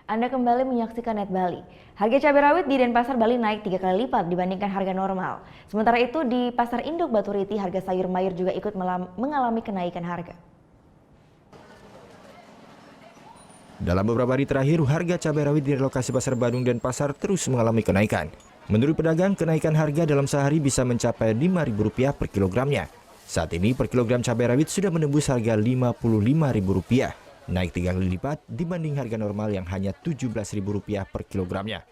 Anda kembali menyaksikan Net Bali. Harga cabai rawit di Denpasar, Bali naik 3 kali lipat dibandingkan harga normal. Sementara itu di Pasar Induk Baturiti, harga sayur mayur juga ikut mengalami kenaikan harga. Dalam beberapa hari terakhir, harga cabai rawit di lokasi Pasar Badung dan Pasar terus mengalami kenaikan. Menurut pedagang, kenaikan harga dalam sehari bisa mencapai Rp5.000 per kilogramnya. Saat ini per kilogram cabai rawit sudah menembus harga Rp55.000. Naik 3 kali lipat dibanding harga normal yang hanya Rp17.000 per kilogramnya.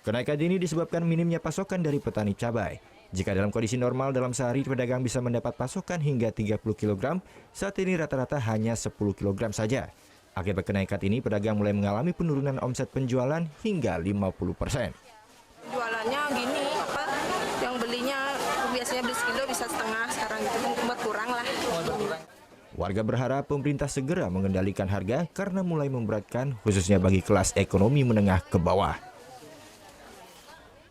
Kenaikan ini disebabkan minimnya pasokan dari petani cabai. Jika dalam kondisi normal dalam sehari pedagang bisa mendapat pasokan hingga 30 kg, saat ini rata-rata hanya 10 kg saja. Akibat kenaikan ini pedagang mulai mengalami penurunan omset penjualan hingga 50%. Jualannya gini, yang belinya biasanya beli sekilo bisa setengah, sekarang itu berkurang lah. Warga berharap pemerintah segera mengendalikan harga karena mulai memberatkan khususnya bagi kelas ekonomi menengah ke bawah.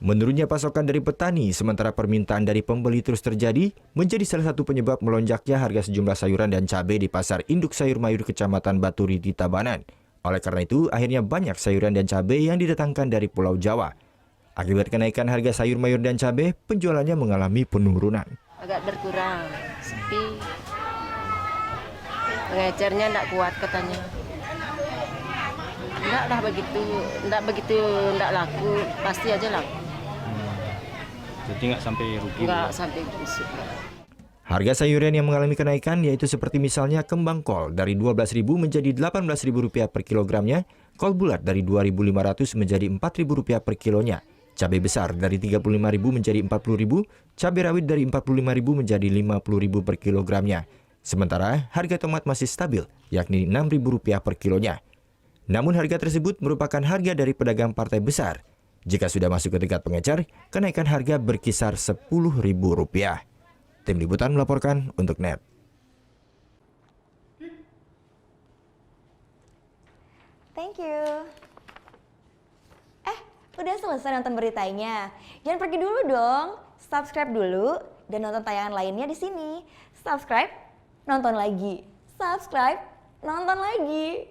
Menurunnya pasokan dari petani sementara permintaan dari pembeli terus terjadi menjadi salah satu penyebab melonjaknya harga sejumlah sayuran dan cabai di Pasar Induk Sayur Mayur Kecamatan Baturiti, Tabanan. Oleh karena itu, akhirnya banyak sayuran dan cabai yang didatangkan dari Pulau Jawa. Akibat kenaikan harga sayur mayur dan cabai, penjualannya mengalami penurunan. Agak berkurang, sepi. Pengecernya tidak kuat katanya. Enggak laku, pasti aja laku. Jadi nggak sampai rugi? Nggak sampai busuk. Harga sayuran yang mengalami kenaikan yaitu seperti misalnya kembang kol dari Rp12.000 menjadi Rp18.000 per kilogramnya, kol bulat dari Rp2.500 menjadi Rp4.000 per kilonya, cabai besar dari Rp35.000 menjadi Rp40.000, cabai rawit dari Rp45.000 menjadi Rp50.000 per kilogramnya. Sementara harga tomat masih stabil, yakni Rp6.000 per kilonya. Namun harga tersebut merupakan harga dari pedagang partai besar. Jika sudah masuk ke tingkat pengecer, kenaikan harga berkisar Rp10.000. Tim Liputan melaporkan untuk NET. Thank you. Udah selesai nonton beritanya? Jangan pergi dulu dong. Subscribe dulu dan nonton tayangan lainnya di sini. Subscribe, nonton lagi. Subscribe, nonton lagi.